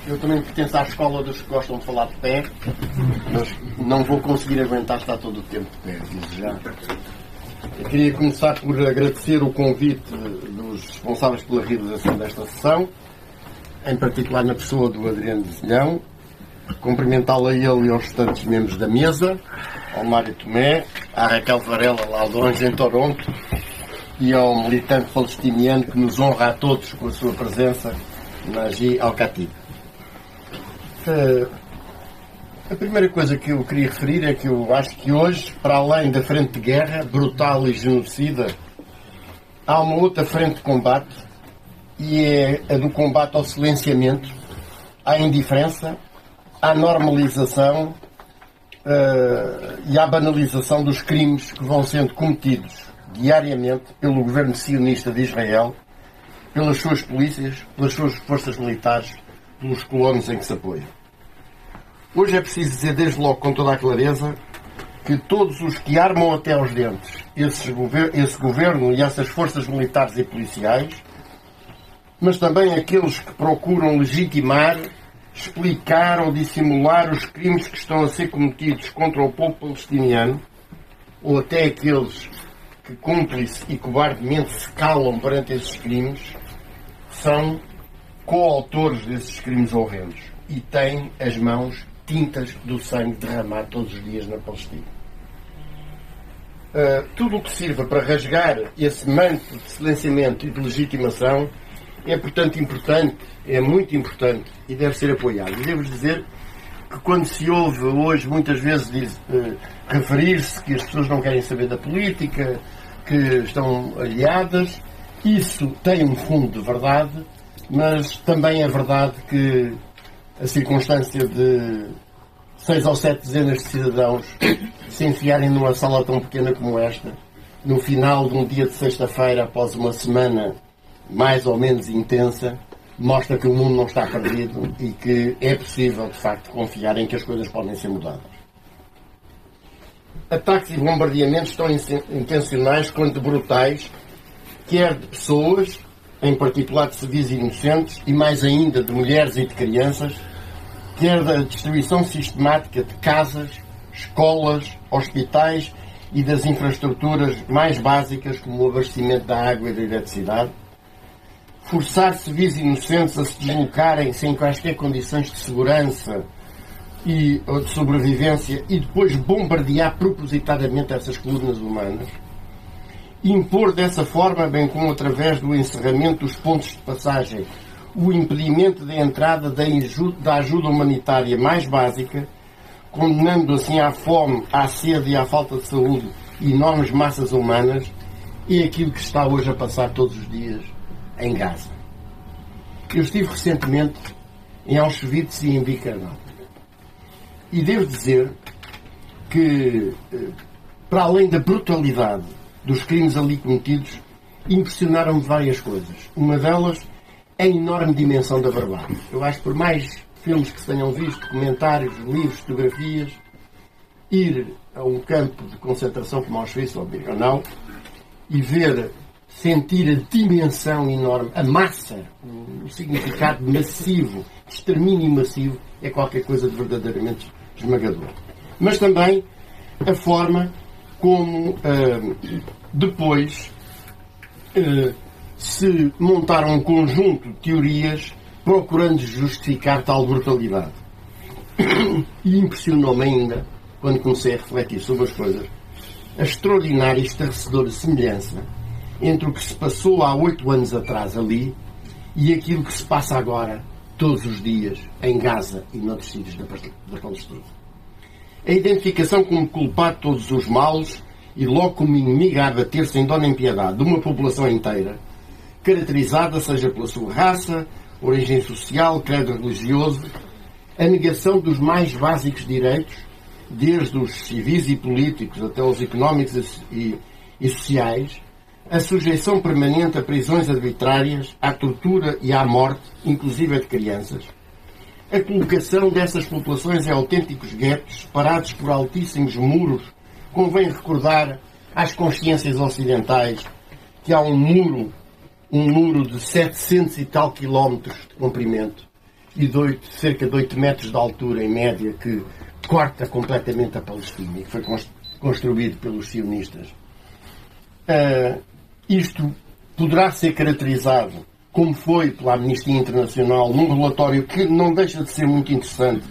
Eu também pertenço à escola dos que gostam de falar de pé, mas não vou conseguir aguentar estar todo o tempo de pé, diz já. Eu queria começar por agradecer o convite dos responsáveis pela realização desta sessão, em particular na pessoa do Adriano Vizinhão, cumprimentá-lo a ele e aos restantes membros da mesa, ao Mário Tomé, à Raquel Varela, lá longe em Toronto, e ao militante palestiniano que nos honra a todos com a sua presença, Naji Al-Khatib. A primeira coisa que eu queria referir é que eu acho que hoje, para além da frente de guerra, brutal e genocida, há uma outra frente de combate, e é a do combate ao silenciamento, à indiferença, à normalização e à banalização dos crimes que vão sendo cometidos diariamente pelo governo sionista de Israel, pelas suas polícias, pelas suas forças militares, pelos colonos em que se apoiam. Hoje é preciso dizer desde logo com toda a clareza que todos os que armam até aos dentes esse governo e essas forças militares e policiais, mas também aqueles que procuram legitimar, explicar ou dissimular os crimes que estão a ser cometidos contra o povo palestiniano, ou até aqueles que cúmplice e cobardemente se calam perante esses crimes, são coautores desses crimes horrendos e têm as mãos tintas do sangue derramado todos os dias na Palestina. Tudo o que sirva para rasgar esse manto de silenciamento e de legitimação é, portanto, importante, é muito importante e deve ser apoiado. E devo dizer que quando se ouve hoje muitas vezes referir-se que as pessoas não querem saber da política, que estão aliadas, isso tem um fundo de verdade, mas também é verdade que a circunstância de 6 ou 7 dezenas de cidadãos se enfiarem numa sala tão pequena como esta, no final de um dia de sexta-feira, após uma semana mais ou menos intensa, mostra que o mundo não está perdido e que é possível, de facto, confiar em que as coisas podem ser mudadas. Ataques e bombardeamentos estão intencionais quanto brutais, quer de pessoas, em particular de civis inocentes, e mais ainda de mulheres e de crianças, quer da destruição sistemática de casas, escolas, hospitais e das infraestruturas mais básicas, como o abastecimento da água e da eletricidade, forçar civis inocentes a se deslocarem sem quaisquer condições de segurança ou de sobrevivência e depois bombardear propositadamente essas colunas humanas, impor dessa forma, bem como através do encerramento dos pontos de passagem, o impedimento da entrada da ajuda humanitária mais básica, condenando assim à fome, à sede e à falta de saúde enormes massas humanas, é aquilo que está hoje a passar todos os dias em Gaza. Eu estive recentemente em Auschwitz e em Birkenau. E devo dizer que, para além da brutalidade dos crimes ali cometidos, impressionaram-me várias coisas. Uma delas é a enorme dimensão da barbárie. Eu acho que por mais filmes que se tenham visto, documentários, livros, fotografias, ir a um campo de concentração como Auschwitz ou Birkenau e sentir a dimensão enorme, a massa, o significado massivo, extermínio massivo, é qualquer coisa de verdadeiramente esmagador. Mas também a forma como depois se montaram um conjunto de teorias procurando justificar tal brutalidade. E impressionou-me ainda, quando comecei a refletir sobre as coisas, a extraordinária e estarrecedora semelhança entre o que se passou há 8 anos atrás ali e aquilo que se passa agora, todos os dias, em Gaza e noutros sítios da Palestina. A identificação como culpado de todos os males e logo como inimigo a abater sem dó nem piedade de uma população inteira, caracterizada seja pela sua raça, origem social, credo religioso, a negação dos mais básicos direitos, desde os civis e políticos até os económicos e sociais, a sujeição permanente a prisões arbitrárias, à tortura e à morte, inclusive a de crianças, a colocação dessas populações em autênticos guetos, separados por altíssimos muros. Convém recordar às consciências ocidentais que há um muro um muro de 700 e tal quilómetros de comprimento e cerca de 8 metros de altura, em média, que corta completamente a Palestina e que foi construído pelos sionistas. Isto poderá ser caracterizado, como foi pela Amnistia Internacional, num relatório que não deixa de ser muito interessante,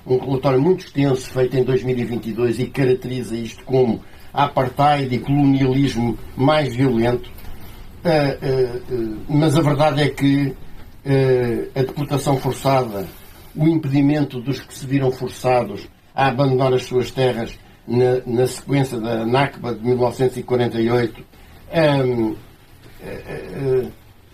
um relatório muito extenso, feito em 2022, e caracteriza isto como apartheid e colonialismo mais violento. Mas a verdade é que a deportação forçada, o impedimento dos que se viram forçados a abandonar as suas terras na sequência da Nakba de 1948,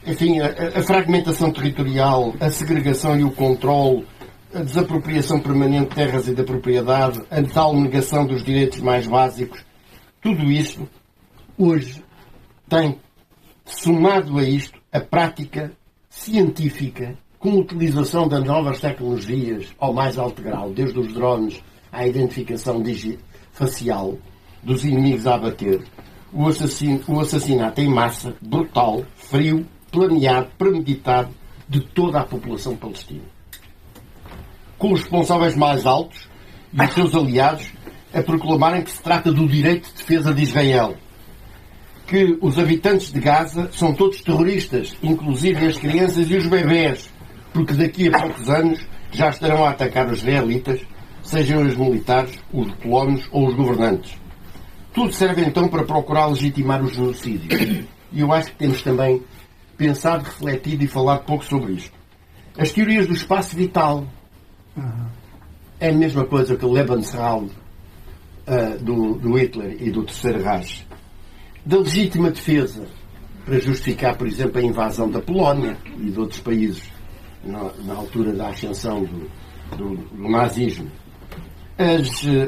enfim, a fragmentação territorial, a segregação e o controle, a desapropriação permanente de terras e da propriedade, a tal negação dos direitos mais básicos, tudo isso hoje tem, somado a isto, a prática científica com a utilização das novas tecnologias ao mais alto grau, desde os drones à identificação facial dos inimigos a abater, o assassinato em massa, brutal, frio, planeado, premeditado de toda a população palestina. Com os responsáveis mais altos e os seus aliados a proclamarem que se trata do direito de defesa de Israel, que os habitantes de Gaza são todos terroristas, inclusive as crianças e os bebés, porque daqui a poucos anos já estarão a atacar os israelitas, sejam os militares, os colonos ou os governantes. Tudo serve então para procurar legitimar o genocídio. E eu acho que temos também pensado, refletido e falado pouco sobre isto. As teorias do espaço vital é a mesma coisa que o Lebensraum do Hitler e do Terceiro Reich. Da legítima defesa para justificar, por exemplo, a invasão da Polónia e de outros países na altura da ascensão do nazismo.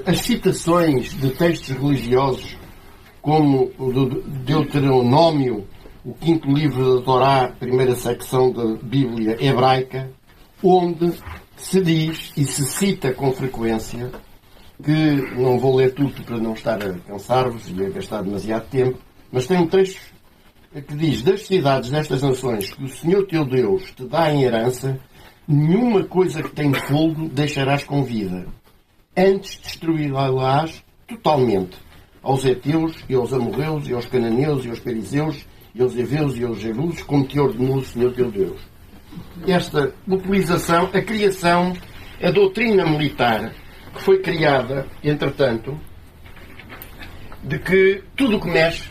As citações de textos religiosos, como o do Deuteronômio, o 5º livro da Torá, a primeira secção da Bíblia hebraica, onde se diz e se cita com frequência, que não vou ler tudo para não estar a cansar-vos e a gastar demasiado tempo, mas tem um trecho que diz: das cidades destas nações que o Senhor teu Deus te dá em herança, nenhuma coisa que tem fogo deixarás com vida. Antes destruí-las totalmente, aos heteus e aos amorreus e aos cananeus e aos perizeus e aos heveus e aos jebuseus, como te ordenou o Senhor teu Deus. Esta utilização, a criação, a doutrina militar que foi criada, entretanto, de que tudo o que mexe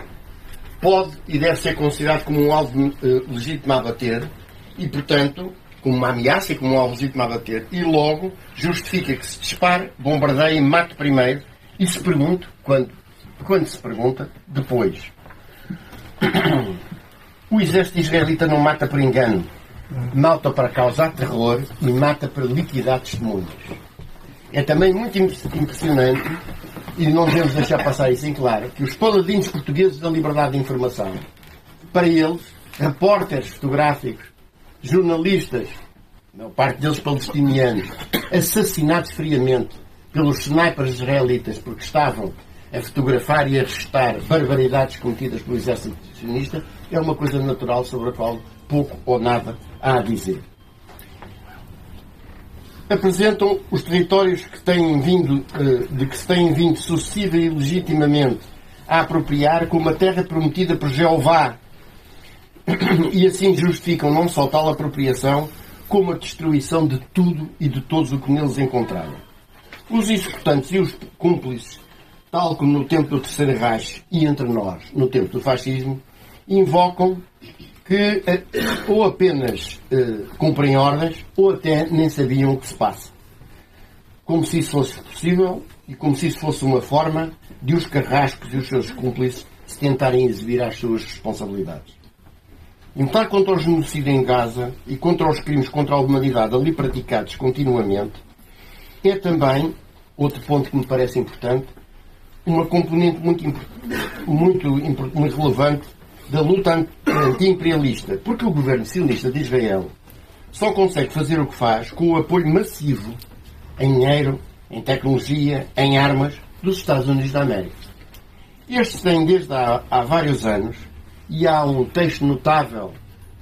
pode e deve ser considerado como um alvo legítimo a abater e, portanto, como uma ameaça e como um alvo legítimo a abater, e logo justifica que se dispare, bombardeie, mate primeiro e se pergunte, quando se pergunta, depois. O exército israelita não mata por engano, mata para causar terror e mata para liquidar testemunhos. É também muito impressionante, e não devemos deixar passar isso em claro, que os paladinos portugueses da liberdade de informação, para eles, repórteres fotográficos, jornalistas, a parte deles palestinianos, assassinados friamente pelos snipers israelitas porque estavam a fotografar e a registrar barbaridades cometidas pelo exército sionista, é uma coisa natural sobre a qual pouco ou nada há a dizer. Apresentam os territórios que têm vindo, de que se têm vindo sucessiva e legitimamente a apropriar como a terra prometida por Jeová, e assim justificam não só tal apropriação, como a destruição de tudo e de todos o que neles encontraram. Os executantes e os cúmplices, tal como no tempo do Terceiro Reich e entre nós, no tempo do fascismo, invocam que ou apenas cumprem ordens ou até nem sabiam o que se passa. Como se isso fosse possível e como se isso fosse uma forma de os carrascos e os seus cúmplices se tentarem exibir às suas responsabilidades. Lutar contra o genocídio em Gaza e contra os crimes contra a humanidade ali praticados continuamente é também, outro ponto que me parece importante, uma componente muito relevante da luta anti-imperialista, porque o governo sionista de Israel só consegue fazer o que faz com o apoio massivo em dinheiro, em tecnologia, em armas dos Estados Unidos da América. Estes têm desde há vários anos, e há um texto notável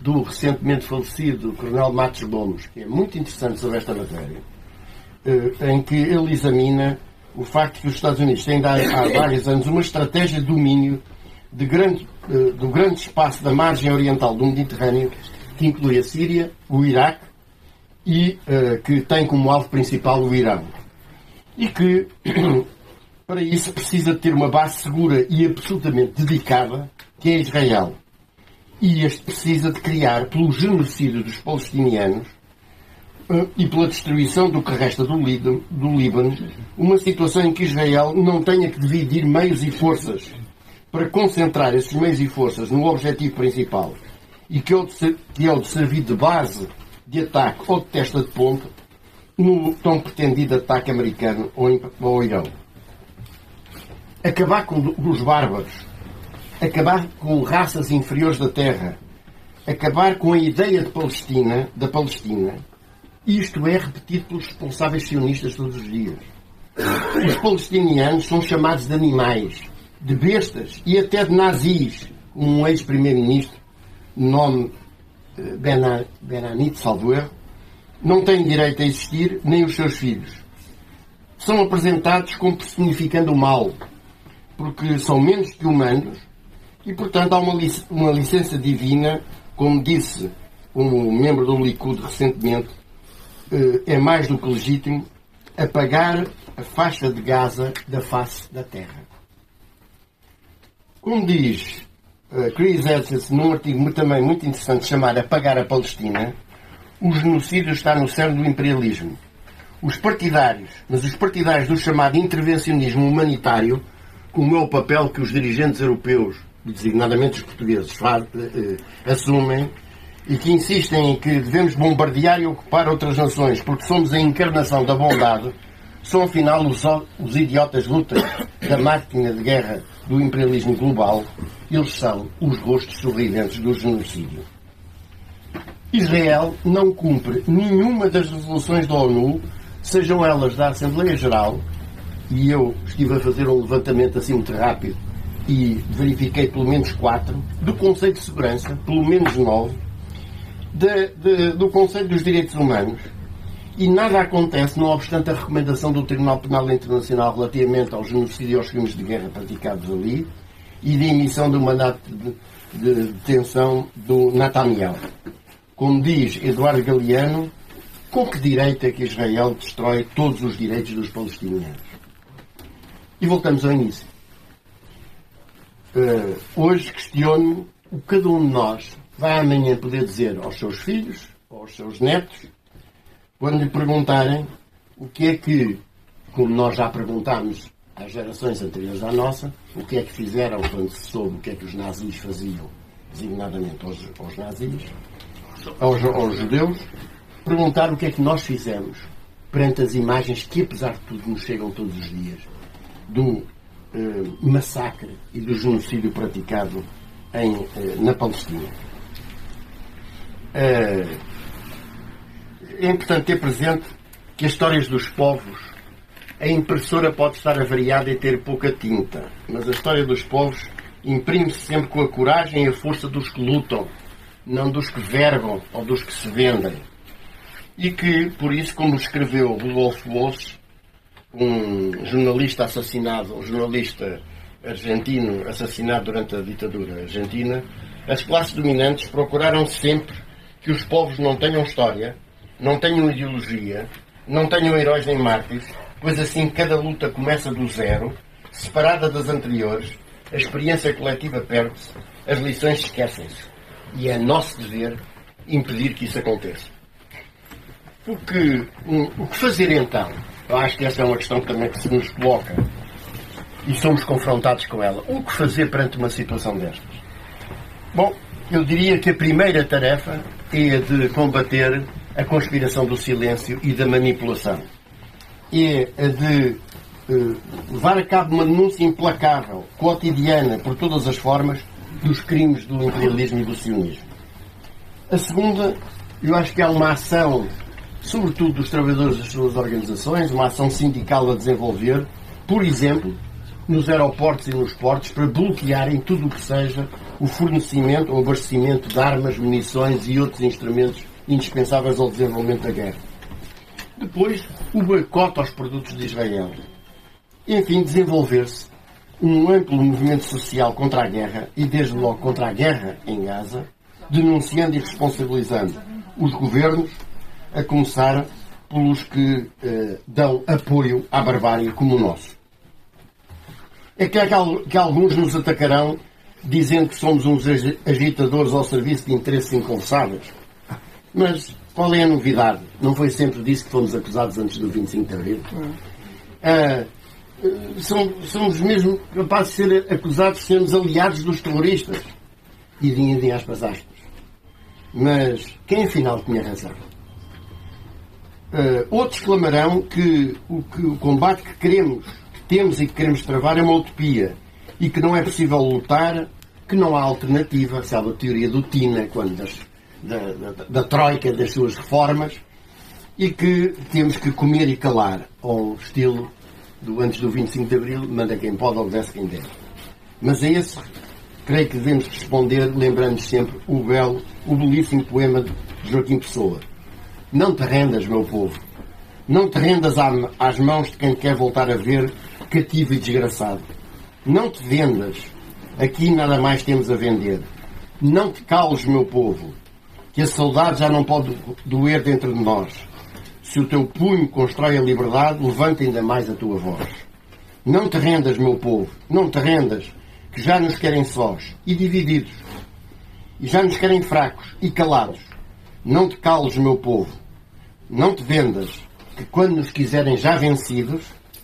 do recentemente falecido Coronel Matos Gomes, que é muito interessante sobre esta matéria, em que ele examina o facto de que os Estados Unidos têm dado há vários anos uma estratégia de domínio do grande espaço da margem oriental do Mediterrâneo, que inclui a Síria, o Iraque e que tem como alvo principal o Irão. E que, para isso, precisa de ter uma base segura e absolutamente dedicada, que é Israel. E este precisa de criar, pelo genocídio dos palestinianos e pela destruição do que resta do Líbano, uma situação em que Israel não tenha que dividir meios e forças para concentrar esses meios e forças no objetivo principal e que é o de servir de base de ataque ou de testa de ponta no tão pretendido ataque americano ao Irão. Acabar com os bárbaros, acabar com raças inferiores da terra, acabar com a ideia da Palestina, isto é repetido pelos responsáveis sionistas todos os dias. Os palestinianos são chamados de animais, de bestas e até de nazis. Um ex-primeiro-ministro, nome Benanit, salvo erro, não tem direito a existir, nem os seus filhos. São apresentados como personificando o mal, porque são menos que humanos e, portanto, há uma licença divina, como disse um membro do Likud recentemente, é mais do que legítimo apagar a faixa de Gaza da face da terra. Como diz Chris Hedges num artigo também muito interessante chamado Apagar a Palestina, o genocídio está no cerne do imperialismo. Os partidários do chamado intervencionismo humanitário, como é o papel que os dirigentes europeus, designadamente os portugueses, assumem, e que insistem em que devemos bombardear e ocupar outras nações porque somos a encarnação da bondade, são afinal os idiotas lutas da máquina de guerra do imperialismo global. Eles são os rostos sorridentes do genocídio. Israel não cumpre nenhuma das resoluções da ONU, sejam elas da Assembleia Geral, e eu estive a fazer um levantamento assim muito rápido e verifiquei pelo menos 4, do Conselho de Segurança, pelo menos 9, do Conselho dos Direitos Humanos, e nada acontece, não obstante a recomendação do Tribunal Penal Internacional relativamente ao genocídio e aos crimes de guerra praticados ali e de emissão do mandato de detenção do Netanyahu. Como diz Eduardo Galeano, com que direito é que Israel destrói todos os direitos dos palestinianos? E voltamos ao início. Hoje questiono o que cada um de nós vai amanhã poder dizer aos seus filhos, aos seus netos, quando lhe perguntarem o que é que, como nós já perguntámos às gerações anteriores à nossa, o que é que fizeram quando se soube o que é que os nazis faziam, designadamente aos nazis, aos judeus, perguntar o que é que nós fizemos perante as imagens que, apesar de tudo, nos chegam todos os dias do massacre e do genocídio praticado na Palestina. É importante ter presente que as histórias dos povos, a impressora pode estar avariada e ter pouca tinta, mas a história dos povos imprime-se sempre com a coragem e a força dos que lutam, não dos que vergam ou dos que se vendem. E que, por isso, como escreveu Rudolf Loos, um jornalista argentino assassinado durante a ditadura argentina, as classes dominantes procuraram sempre que os povos não tenham história, não tenham ideologia, não tenham heróis nem mártires, pois assim cada luta começa do zero, separada das anteriores, a experiência coletiva perde-se, as lições esquecem-se. E é nosso dever impedir que isso aconteça. O que fazer então? Eu acho que essa é uma questão também que se nos coloca e somos confrontados com ela. O que fazer perante uma situação destas? Bom, eu diria que a primeira tarefa é a de combater a conspiração do silêncio e da manipulação. É a de levar a cabo uma denúncia implacável, cotidiana, por todas as formas, dos crimes do imperialismo e do sionismo. A segunda, eu acho que há uma ação, sobretudo dos trabalhadores das suas organizações, uma ação sindical a desenvolver, por exemplo, nos aeroportos e nos portos para bloquearem tudo o que seja o fornecimento ou abastecimento de armas, munições e outros instrumentos indispensáveis ao desenvolvimento da guerra. Depois, o boicote aos produtos de Israel. Enfim, desenvolver-se um amplo movimento social contra a guerra e, desde logo, contra a guerra em Gaza, denunciando e responsabilizando os governos, a começar pelos que dão apoio à barbárie como o nosso. É claro que alguns nos atacarão dizendo que somos uns agitadores ao serviço de interesses inconfessáveis. Mas qual é a novidade? Não foi sempre disso que fomos acusados antes do 25 de Abril? Somos mesmo capazes de ser acusados de sermos aliados dos terroristas. E dizem aspas. Mas quem afinal tinha razão? Outros clamarão que o combate que temos e que queremos travar é uma utopia e que não é possível lutar, que não há alternativa, sabe a teoria do Tina, da Troika, das suas reformas, e que temos que comer e calar, ao estilo antes do 25 de Abril, manda quem pode, obedece quem deve. Mas a esse, creio que devemos responder lembrando sempre o belíssimo poema de Joaquim Pessoa. Não te rendas, meu povo. Não te rendas às mãos de quem quer voltar a ver cativo e desgraçado. Não te vendas. Aqui nada mais temos a vender. Não te cales, meu povo, que a saudade já não pode doer dentro de nós. Se o teu punho constrói a liberdade, levanta ainda mais a tua voz. Não te rendas, meu povo, não te rendas, que já nos querem sós e divididos. E já nos querem fracos e calados. Não te cales, meu povo. Não te vendas, que quando nos quiserem já vencidos,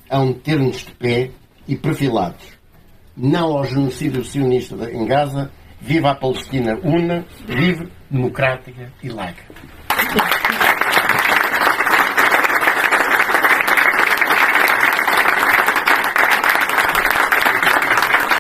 hão de ter-nos de pé e perfilados. Não ao genocídio sionista em Gaza. Viva a Palestina una, livre, democrática e laica.